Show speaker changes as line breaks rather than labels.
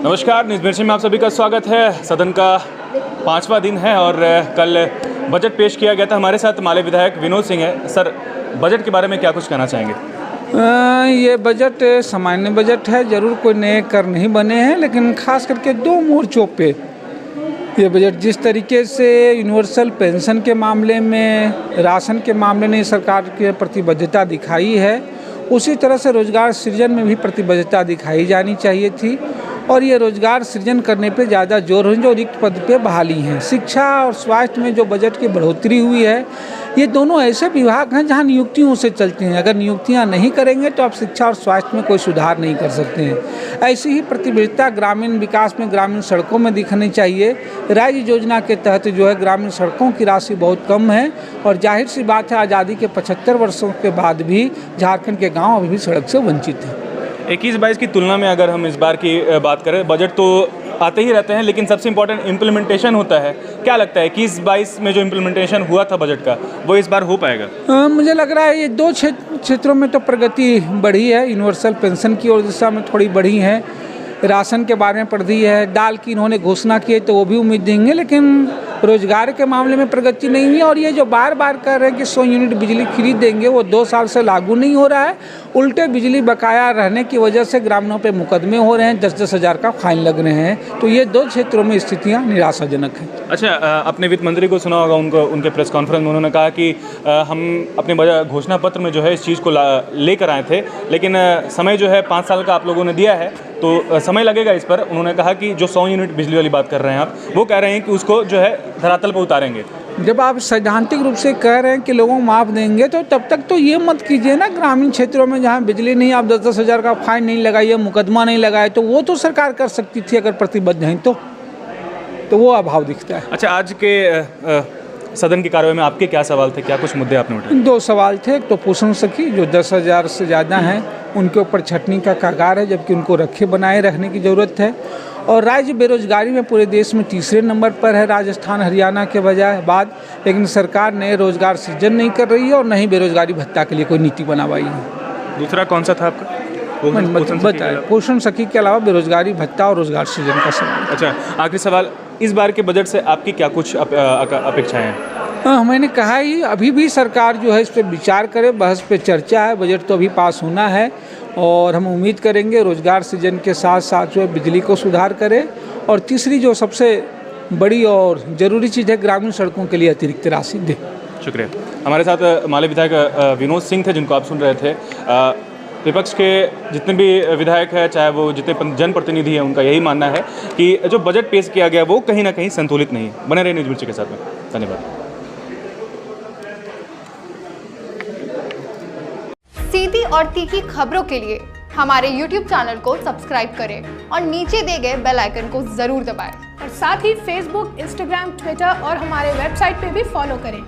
नमस्कार, न्यूज़ मिर्ची में आप सभी का स्वागत है। सदन का 5वां दिन है और कल बजट पेश किया गया था। हमारे साथ माले विधायक विनोद सिंह है। सर, बजट के बारे में क्या कुछ कहना चाहेंगे?
ये बजट सामान्य बजट है, ज़रूर कोई नए कर नहीं बने हैं, लेकिन खास करके दो मोर्चों पे ये बजट जिस तरीके से यूनिवर्सल पेंशन के मामले में, राशन के मामले में सरकार की प्रतिबद्धता दिखाई है, उसी तरह से रोज़गार सृजन में भी प्रतिबद्धता दिखाई जानी चाहिए थी। और ये रोज़गार सृजन करने पे ज़्यादा जोर हो जो रिक्त पद पे बहाली हैं। शिक्षा और स्वास्थ्य में जो बजट की बढ़ोतरी हुई है, ये दोनों ऐसे विभाग हैं जहां नियुक्तियों से चलते हैं। अगर नियुक्तियां नहीं करेंगे तो आप शिक्षा और स्वास्थ्य में कोई सुधार नहीं कर सकते हैं। ऐसी ही प्रतिबद्धता ग्रामीण विकास में, ग्रामीण सड़कों में दिखनी चाहिए। राज्य योजना के तहत जो है ग्रामीण सड़कों की राशि बहुत कम है और जाहिर सी बात है, आज़ादी के 75 वर्षों के बाद भी झारखंड के गाँव अभी भी सड़क से वंचित हैं।
21-22 की तुलना में अगर हम इस बार की बात करें, बजट तो आते ही रहते हैं, लेकिन सबसे इम्पोर्टेंट इम्प्लीमेंटेशन होता है। क्या लगता है 21-22 में जो इम्प्लीमेंटेशन हुआ था बजट का, वो इस बार हो पाएगा?
मुझे लग रहा है ये दो क्षेत्रों में तो प्रगति बढ़ी है। यूनिवर्सल पेंशन की ओर दिशा में थोड़ी बढ़ी है, राशन के बारे में पढ़ दी है, दाल की इन्होंने घोषणा की है तो वो भी उम्मीद देंगे, लेकिन रोजगार के मामले में प्रगति नहीं है। और ये जो बार बार कह रहे हैं कि 100 यूनिट बिजली फ्री देंगे, वो 2 साल से लागू नहीं हो रहा है। उल्टे बिजली बकाया रहने की वजह से ग्रामीणों पे मुकदमे हो रहे हैं, 10-10 हज़ार का फाइन लग रहे हैं। तो ये दो क्षेत्रों में स्थितियाँ निराशाजनक हैं।
अच्छा, अपने वित्त मंत्री को सुना होगा, उनके प्रेस कॉन्फ्रेंस में उन्होंने कहा कि हम अपने घोषणा पत्र में जो है इस चीज़ को लेकर आए थे, लेकिन समय जो है 5 साल का आप लोगों ने दिया है, तो समय लगेगा इस पर। उन्होंने कहा कि जो 100 यूनिट बिजली वाली बात कर रहे हैं आप, वो कह रहे हैं कि उसको जो है धरातल पर उतारेंगे।
जब आप सैद्धांतिक रूप से कह रहे हैं कि लोगों को माफ़ देंगे, तो तब तक तो ये मत कीजिए ना, ग्रामीण क्षेत्रों में जहाँ बिजली नहीं, आप 10-10 हज़ार का फाइन नहीं लगाइए, मुकदमा नहीं लगाए, तो वो तो सरकार कर सकती थी अगर प्रतिबद्ध हैं तो वो अभाव दिखता है।
अच्छा, आज के सदन की कार्रवाई में आपके क्या सवाल थे, क्या कुछ मुद्दे आपने उठाए?
2 सवाल थे। एक तो पोषण सखी जो 10 हज़ार से ज़्यादा हैं, उनके ऊपर छटनी का कगार है, जबकि उनको बनाए रखने की ज़रूरत है। और राज्य बेरोजगारी में पूरे देश में तीसरे नंबर पर है, राजस्थान हरियाणा के बाद, लेकिन सरकार नए रोजगार सृजन नहीं कर रही है और नहीं बेरोजगारी भत्ता के लिए कोई नीति बना पाई है।
दूसरा कौन सा था आपका?
बताए पोषण सखी के अलावा बेरोजगारी भत्ता और रोजगार सृजन का सवाल।
अच्छा, आखिरी सवाल, इस बार के बजट से आपकी क्या कुछ अपेक्षाएं हैं?
मैंने कहा ही, अभी भी सरकार जो है इस पर विचार करे, बहस पे चर्चा है। बजट तो अभी पास होना है और हम उम्मीद करेंगे रोजगार सृजन के साथ साथ जो है बिजली को सुधार करे। और तीसरी जो सबसे बड़ी और ज़रूरी चीज़ है, ग्रामीण सड़कों के लिए अतिरिक्त राशि दे।
शुक्रिया। हमारे साथ माले विधायक विनोद सिंह थे, जिनको आप सुन रहे थे। विपक्ष के जितने भी विधायक हैं, चाहे वो जितने जनप्रतिनिधि हैं, उनका यही मानना है कि जो बजट पेश किया गया वो कहीं ना कहीं संतुलित नहीं है। बने रहे न्यूज़ मिर्ची के साथ में। धन्यवाद।
सीधी और तीखी खबरों के लिए हमारे YouTube चैनल को सब्सक्राइब करें और नीचे दिए गए बेल आइकन को जरूर दबाएं।
और साथ ही Facebook, Instagram, Twitter और हमारे वेबसाइट पे भी फॉलो करें।